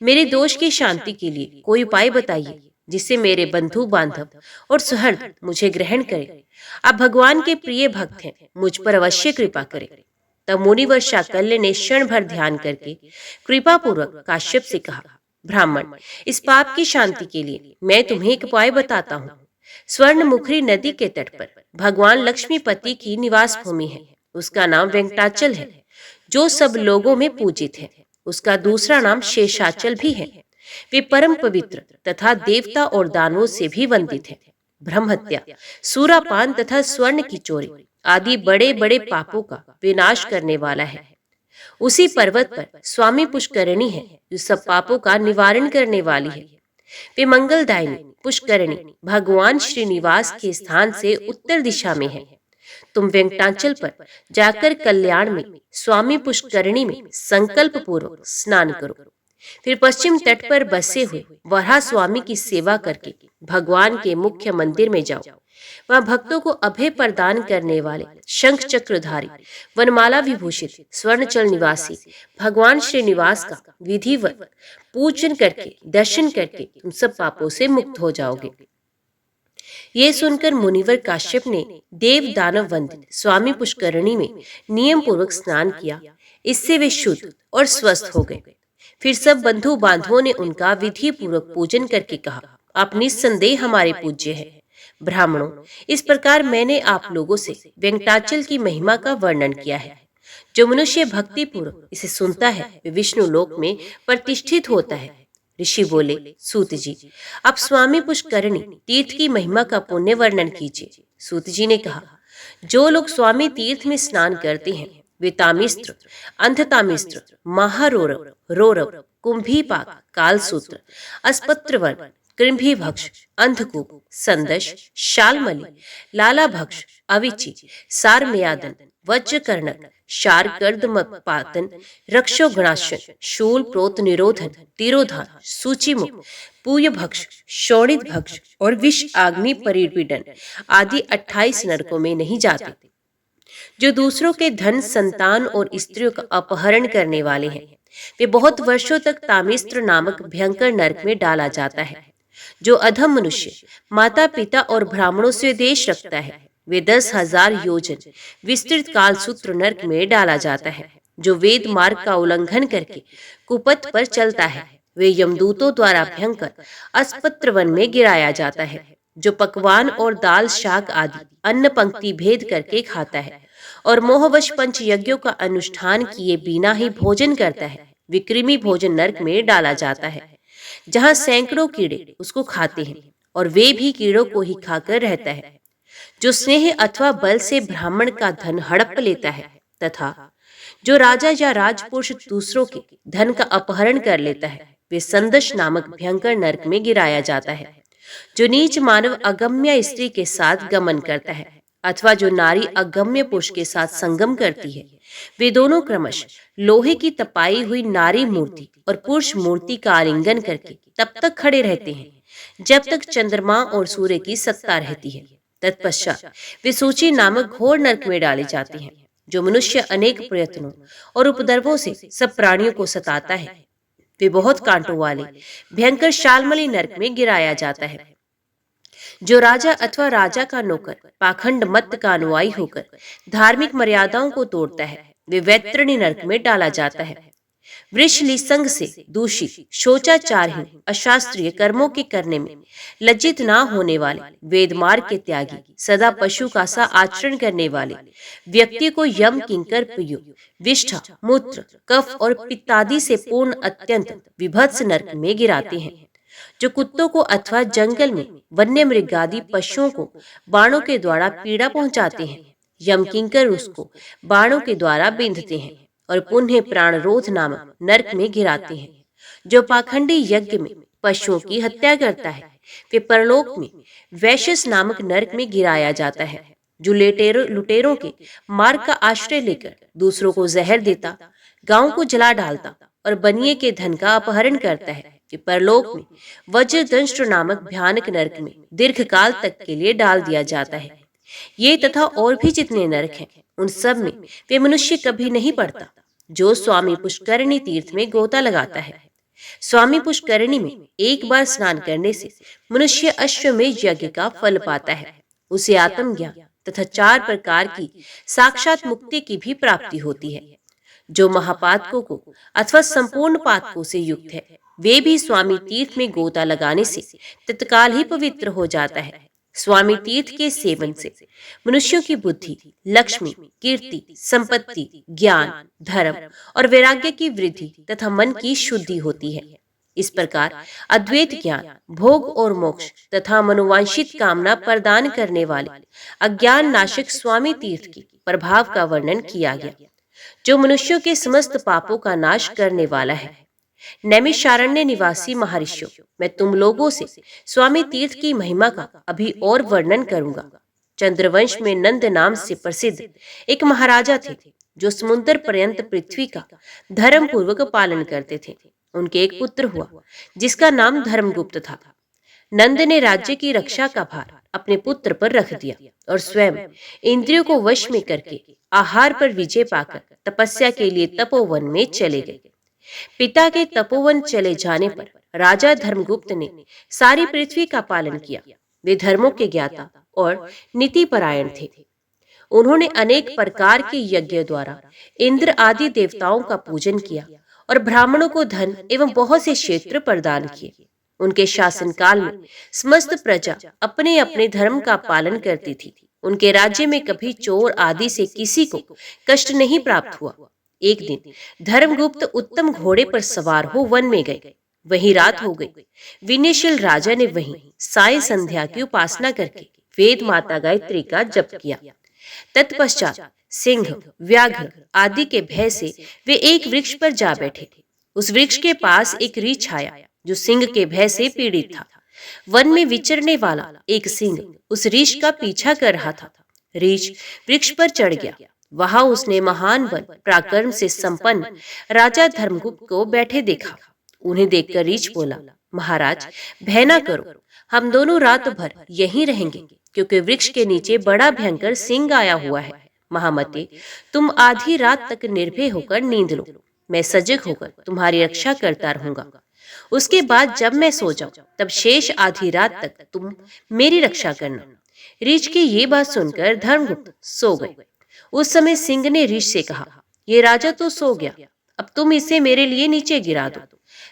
मेरे दोष की शांति के लिए कोई उपाय बताइए जिससे मेरे बंधु बांधव और सुहृद मुझे ग्रहण करें। आप भगवान के प्रिय भक्त हैं, मुझ पर अवश्य कृपा करें। तब मुनिवर शाकल्य ने क्षण भर ध्यान करके कृपा पूर्वक काश्यप से कहा, ब्राह्मण, इस पाप की शांति के लिए मैं तुम्हें एक उपाय बताता हूँ। स्वर्णमुखरी नदी के तट पर भगवान लक्ष्मीपति की निवास भूमि है। उसका नाम वेंकटाचल है, जो सब लोगों में पूजित है। उसका दूसरा नाम शेषाचल भी है। वे परम पवित्र तथा देवता और दानवों से भी वंदित है। ब्रह्महत्या, सूरापान तथा स्वर्ण की चोरी आदि बड़े बड़े पापों का विनाश करने वाला है। उसी पर्वत पर स्वामी पुष्करणी है, जो सब पापों का निवारण करने वाली है। वे मंगलदायिनी पुष्करणी भगवान श्रीनिवास के स्थान से उत्तर दिशा में है। तुम वेंकटाचल पर जाकर कल्याण में स्वामी पुष्करणी में संकल्प पूर्वक स्नान करो। फिर पश्चिम तट पर बसे हुए वराह स्वामी की सेवा करके भगवान के मुख्य मंदिर में जाओ। वहां भक्तों को अभय प्रदान करने वाले शंख चक्रधारी वनमाला विभूषित स्वर्णचल निवासी भगवान श्रीनिवास का विधिवत पूजन करके दर्शन करके तुम सब पापों से मुक्त हो जाओगे। ये सुनकर मुनिवर काश्यप ने देव दानव वंदित स्वामी पुष्करणी में नियम पूर्वक स्नान किया। इससे वे शुद्ध और स्वस्थ हो गए। फिर सब बंधु बांधवों ने उनका विधि पूर्वक पूजन करके कहा, आप निस्संदेह हमारे पूज्य हैं। ब्राह्मणों, इस प्रकार मैंने आप लोगों से वेंकटाचल की महिमा का वर्णन किया है। जो मनुष्य भक्ति पूर्वक इसे सुनता है वे विष्णु लोक में प्रतिष्ठित होता है। ऋषि बोले, सूत जी, आप स्वामी पुष्करणी तीर्थ की महिमा का पुण्य वर्णन कीजिए। सूत जी ने कहा, जो लोग स्वामी तीर्थ में स्नान करते हैं वे तामिस्त्र, अंधतामिस्त्र, महारोरव, रोरव, कुंभीपाक, कालसूत्र, अस्पत्रवर्ण, कृंभीभक्ष, अंधकूप, संदश, शालमली, लालाभक्ष, अविची, सारमेयादन, वज्रकर्णक, शारकर्दमपातन, रक्षोगणाशन, शूल प्रोत निरोधन, तिरोधान, सूचिमुख, पूयभक्ष, शोणितभक्ष और विष आग्नि परिपीडन आदि 28 नरकों में नहीं जाते। जो दूसरों के धन, संतान और स्त्रियों का अपहरण करने वाले हैं वे बहुत वर्षों तक तामिस्त्र नामक भयंकर नरक में डाला जाता है। जो अधम मनुष्य माता पिता और ब्राह्मणों से द्वेष रखता है वे 10,000 योजन विस्तृत कालसूत्र नरक में डाला जाता है। जो वेद मार्ग का उल्लंघन करके कुपथ पर चलता है वे यमदूतों द्वारा भयंकर अस्पत्रवन में गिराया जाता है। जो पकवान और दाल शाक आदि अन्न पंक्ति भेद करके खाता है और मोहवश पंच यज्ञों का अनुष्ठान किए बिना ही भोजन करता है वे कृमि भोजन नरक में डाला जाता है, जहाँ सैकड़ों कीड़े उसको खाते हैं और वे भी कीड़ों को ही खाकर रहता है। जो स्नेह अथवा बल से ब्राह्मण का धन हड़प लेता है तथा जो राजा या राजपुरुष दूसरों के धन का अपहरण कर लेता है वे संदश नामक भयंकर नरक में गिराया जाता है। जो नीच मानव अगम्य स्त्री के साथ गमन करता है अथवा जो नारी अगम्य पुरुष के साथ संगम करती है वे दोनों क्रमश लोहे की तपाई हुई नारी मूर्ति और पुरुष मूर्ति का आलिंगन करके तब तक खड़े रहते हैं जब तक चंद्रमा और सूर्य की सत्ता रहती है। तत्पश्चात वे सूची नामक घोर नरक में डाले जाते हैं। जो मनुष्य अनेक प्रयत्नों और उपद्रवों से सब प्राणियों को सताता है वे बहुत कांटों वाले भयंकर शालमली नरक में गिराया जाता है। जो राजा अथवा राजा का नौकर पाखंड मत का अनुयायी होकर धार्मिक मर्यादाओं को तोड़ता है वे वैतरणी नरक में डाला जाता है। वृषलिसंग से दूषित, शोचाचारहीन, अशास्त्रीय कर्मों के करने में लज्जित ना होने वाले, वेद मार्ग के त्यागी, सदा पशु का सा आचरण करने वाले व्यक्ति को यम किंकर पियो, विष्ठा, मूत्र, कफ और पित्तादि से पूर्ण अत्यंत विभत्स नरक में गिराते हैं। जो कुत्तों को अथवा जंगल में वन्य मृगादि पशुओं को बाणों के द्वारा पीड़ा पहुंचाते हैं, यम किंकर उसको बाणों के द्वारा बिंधते हैं और पुनः प्राणरोध नामक नरक में गिराते हैं। जो पाखंडी यज्ञ में पशुओं की हत्या करता है वे परलोक में वैश्यस नामक नरक में गिराया जाता है। जो लुटेरों के मार्ग का आश्रय लेकर दूसरों को जहर देता, गांव को जला डालता और बनिए के धन का अपहरण करता है कि परलोक में वज्रदंष्ट्र नामक भयानक नरक में दीर्घकाल तक के लिए डाल दिया जाता है। ये तथा और भी जितने नरक हैं उन सब में वे मनुष्य कभी नहीं पड़ता जो स्वामी पुष्करणी तीर्थ में गोता लगाता है। स्वामी पुष्करणी में एक बार स्नान करने से मनुष्य अश्वमेध यज्ञ का फल पाता है। उसे आत्मज्ञान तथा 4 प्रकार की साक्षात मुक्ति की भी प्राप्ति होती है। जो महापातकों को अथवा संपूर्ण पातकों से युक्त है वे भी स्वामी तीर्थ में गोता लगाने से तत्काल ही पवित्र हो जाता है। स्वामी तीर्थ के सेवन से मनुष्यों की बुद्धि, लक्ष्मी, कीर्ति, संपत्ति, ज्ञान, धर्म और वैराग्य की वृद्धि तथा मन की शुद्धि होती है। इस प्रकार अद्वैत ज्ञान, भोग और मोक्ष तथा मनोवांछित कामना प्रदान करने वाले अज्ञान नाशक स्वामी तीर्थ की प्रभाव का वर्णन किया गया, जो मनुष्यों के समस्त पापों का नाश करने वाला है। नैमिषारण्य निवासी महर्षियों, मैं तुम लोगों से स्वामी तीर्थ की महिमा का अभी और वर्णन करूंगा। चंद्रवंश में नंद नाम से प्रसिद्ध एक महाराजा थे जो समुद्र पर्यंत पृथ्वी का धर्म पूर्वक पालन करते थे। उनके एक पुत्र हुआ जिसका नाम धर्मगुप्त था। नंद ने राज्य की रक्षा का भार अपने पुत्र पर रख दिया और स्वयं इंद्रियों को वश में करके आहार पर विजय पाकर तपस्या के लिए तपोवन में चले गए। पिता के तपोवन चले जाने पर राजा धर्मगुप्त ने सारी पृथ्वी का पालन किया। वे धर्मों के ज्ञाता और नीतिपरायण थे। उन्होंने अनेक प्रकार के यज्ञ द्वारा इंद्र आदि देवताओं का पूजन किया और ब्राह्मणों को धन एवं बहुत से क्षेत्र प्रदान किए। उनके शासनकाल में समस्त प्रजा अपने अपने धर्म का पालन करती थी। उनके राज्य में कभी चोर आदि से किसी को कष्ट नहीं प्राप्त हुआ। एक दिन धर्मगुप्त उत्तम घोड़े पर सवार हो वन में गए। वहीं रात हो गई। विनयशील राजा ने वहीं साय संध्या की उपासना करके वेद माता गायत्री का जप किया। तत्पश्चात सिंह, व्याघ्र आदि के भय से वे एक वृक्ष पर जा बैठे। उस वृक्ष के पास एक रीछ आया जो सिंह के भय से पीड़ित था। वन में विचरने वाला एक सिंह उस रीछ का पीछा कर रहा था। रीछ वृक्ष पर चढ़ गया। वहां उसने महान वन पराक्रम से संपन्न राजा धर्मगुप्त को बैठे देखा। उन्हें देखकर रीछ बोला, महाराज भय न करो, हम दोनों रात भर यहीं रहेंगे क्योंकि वृक्ष के नीचे बड़ा भयंकर सिंह आया हुआ है। महामते, तुम आधी रात तक निर्भय होकर नींद लो, मैं सजग होकर तुम्हारी रक्षा करता रहूंगा। उसके बाद जब मैं सो जाऊं तब शेष आधी रात तक तुम मेरी रक्षा करना। रीछ की ये बात सुनकर धर्मगुप्त सो गए। उस समय सिंह ने रीछ से कहा, ये राजा तो सो गया, अब तुम इसे मेरे लिए नीचे गिरा दो।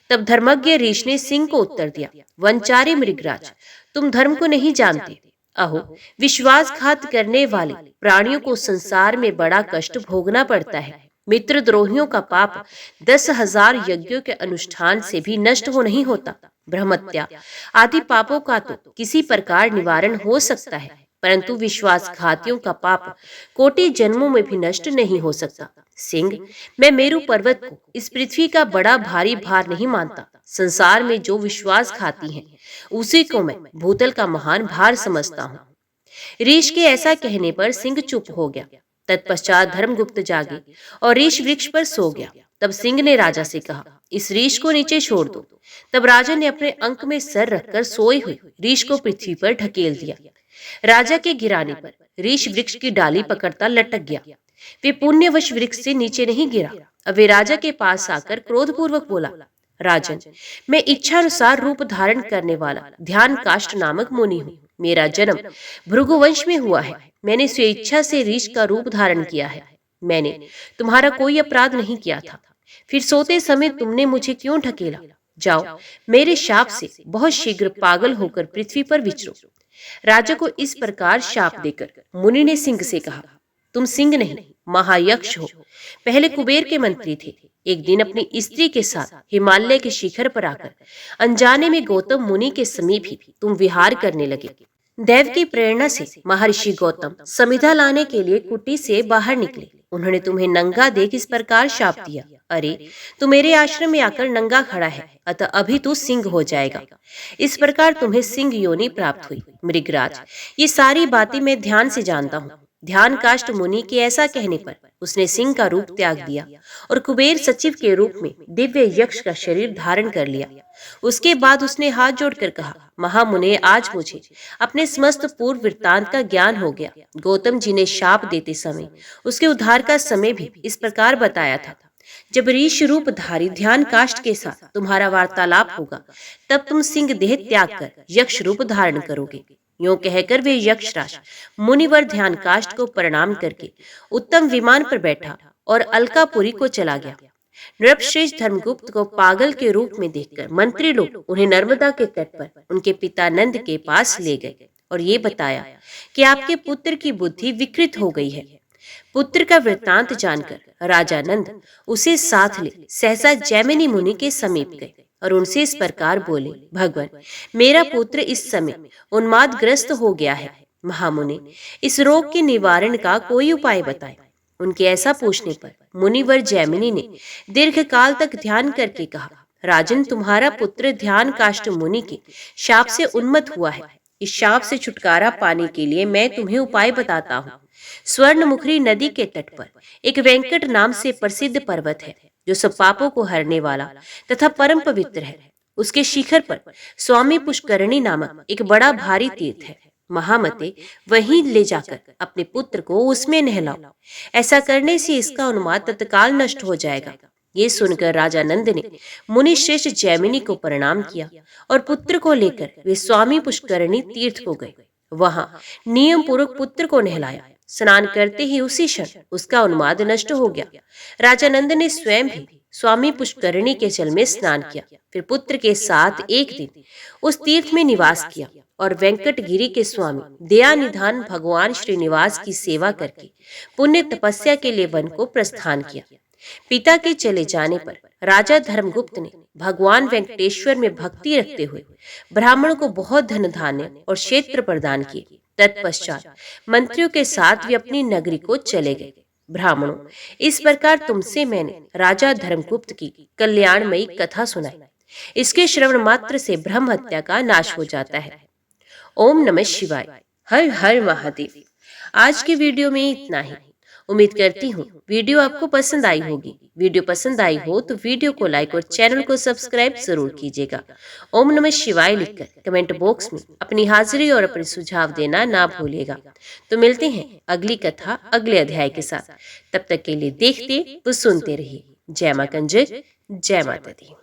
तब धर्मज्ञ रीछ ने सिंह को उत्तर दिया, वनचारी मृगराज, तुम धर्म को नहीं जानते। अहो, विश्वासघात करने वाले प्राणियों को संसार में बड़ा कष्ट भोगना पड़ता है। मित्रद्रोहियों का पाप 10,000 यज्ञों के अनुष्ठान से भी नष्ट हो नहीं होता। ब्रह्मत्या आदि पापों का तो किसी प्रकार निवारण हो सकता है, परंतु विश्वासघातियों का पाप कोटि जन्मों में भी नष्ट नहीं हो सकता। सिंह, मैं मेरु पर्वत को इस पृथ्वी का बड़ा भारी भार नहीं मानता। संसार में जो विश्वासघाती हैं, उसी को मैं भूतल का महान भार समझता हूँ। रीछ के ऐसा कहने पर सिंह चुप हो गया। तत्पश्चात धर्मगुप्त जागे और रीछ वृक्ष पर सो गया। तब सिंह ने राजा से कहा, इस रीछ को नीचे छोड़ दो। तब राजा ने अपने अंक में सर रखकर सोए हुए रीछ को पृथ्वी पर ढकेल दिया। राजा के गिराने पर रीछ वृक्ष की डाली पकड़ता लटक गया। वे पुण्यवश वृक्ष से नीचे नहीं गिरा। अब वे राजा के पास आकर क्रोधपूर्वक बोला, राजन, मैं इच्छानुसार रूप धारण करने वाला ध्यान काष्ट नामक मुनि हूँ। मेरा जन्म भृगुवंश में हुआ है। मैंने स्वेच्छा से रीछ का रूप धारण किया है। मैंने तुम्हारा कोई अपराध नहीं किया था, फिर सोते समय तुमने मुझे क्यों ढकेला? जाओ, मेरे शाप से बहुत शीघ्र पागल होकर पृथ्वी पर विचरो। राजा को इस प्रकार शाप देकर मुनि ने सिंह से कहा, तुम सिंह नहीं महायक्ष हो। पहले कुबेर के मंत्री थे। एक दिन अपनी स्त्री के साथ हिमालय के शिखर पर आकर अनजाने में गौतम मुनि के समीप ही तुम विहार करने लगे। देव की प्रेरणा से महर्षि गौतम समिधा लाने के लिए कुटी से बाहर निकले। उन्होंने तुम्हें नंगा देख इस प्रकार शाप दिया, अरे तू मेरे आश्रम में आकर नंगा खड़ा है, अतः अभी तू सिंह हो जाएगा। इस प्रकार तुम्हें सिंह योनि प्राप्त हुई। मृगराज, ये सारी बातें मैं ध्यान से जानता हूँ। ध्यान काष्ट मुनि के ऐसा कहने पर उसने सिंह का रूप त्याग दिया और कुबेर सचिव के रूप में दिव्य यक्ष का शरीर धारण कर लिया। उसके बाद उसने हाथ जोड़कर कहा, महामुने, आज मुझे अपने समस्त पूर्व वृत्तांत का ज्ञान हो गया। गौतम जी ने शाप देते समय उसके उद्धार का समय भी इस प्रकार बताया था। जब ऋष रूपधारी ध्यान काष्ट के साथ तुम्हारा वार्तालाप होगा, तब तुम सिंह देह त्याग कर यक्ष रूप धारण करोगे। यूं कहकर वे यक्षराज मुनिवर ध्यान काष्ट को प्रणाम करके उत्तम विमान पर बैठा और अलकापुरी को चला गया। नृपश्रेष्ठ धर्मगुप्त को पागल के रूप में देखकर मंत्री लोग उन्हें नर्मदा के तट पर उनके पिता नंद के पास ले गए और ये बताया कि आपके पुत्र की बुद्धि विकृत हो गई है। पुत्र का वृत्तांत जानकर राजा नंद उसे साथ ले सहसा जैमिनी मुनि के समीप गए और उनसे इस प्रकार बोले, भगवान, मेरा पुत्र इस समय उन्मादग्रस्त हो गया है। महामुनि, इस रोग के निवारण का कोई उपाय बताएं। उनके ऐसा पूछने पर मुनिवर जैमिनी ने दीर्घ काल तक ध्यान करके कहा, राजन, तुम्हारा पुत्र ध्यान काष्ठ मुनि के शाप से उन्मत्त हुआ है। इस शाप से छुटकारा पाने के लिए मैं तुम्हें उपाय बताता हूँ। स्वर्णमुखी नदी के तट पर एक वेंकट नाम से प्रसिद्ध पर्वत है, जो सब पापों को हरने वाला तथा परम पवित्र है। उसके शिखर पर स्वामी पुष्करणी नामक एक बड़ा भारी तीर्थ है। महामते, वहीं ले जाकर अपने पुत्र को उसमें नहलाओ। ऐसा करने से इसका उन्माद तत्काल नष्ट हो जाएगा। ये सुनकर राजा नंद ने मुनि श्रेष्ठ जैमिनी को प्रणाम किया और पुत्र को लेकर वे स्वामी पुष्करणी तीर्थ को गए। वहां नियम पूर्वक पुत्र को नहलाया। स्नान करते ही उसी क्षण उसका उन्माद नष्ट हो गया। राजा नंद ने स्वयं भी स्वामी पुष्करणी के जल में स्नान किया, फिर पुत्र के साथ एक दिन उस तीर्थ में निवास किया और वेंकटगिरी के स्वामी दयानिधान भगवान श्रीनिवास की सेवा करके पुण्य तपस्या के लिए वन को प्रस्थान किया। पिता के चले जाने पर राजा धर्मगुप्त ने भगवान वेंकटेश्वर में भक्ति रखते हुए ब्राह्मणों को बहुत धन धान्य और क्षेत्र प्रदान किए। तत्पश्चात मंत्रियों के साथ वे अपनी नगरी को चले गए। ब्राह्मणों, इस प्रकार तुमसे मैंने राजा धर्मगुप्त की कल्याणमयी कथा सुनाई। इसके श्रवण मात्र से ब्रह्म हत्या का नाश हो जाता है। ओम नमः शिवाय। हर हर महादेव। आज के वीडियो में इतना ही। उम्मीद करती हूँ वीडियो आपको पसंद आई होगी। वीडियो पसंद आई हो तो वीडियो को लाइक और चैनल को सब्सक्राइब जरूर कीजिएगा। ओम नमः शिवाय लिखकर कमेंट बॉक्स में अपनी हाजिरी और अपने सुझाव देना ना भूलिएगा। तो मिलते हैं अगली कथा अगले अध्याय के साथ। तब तक के लिए देखते व सुनते रहिए। जय मां कंजक, जय माता दी।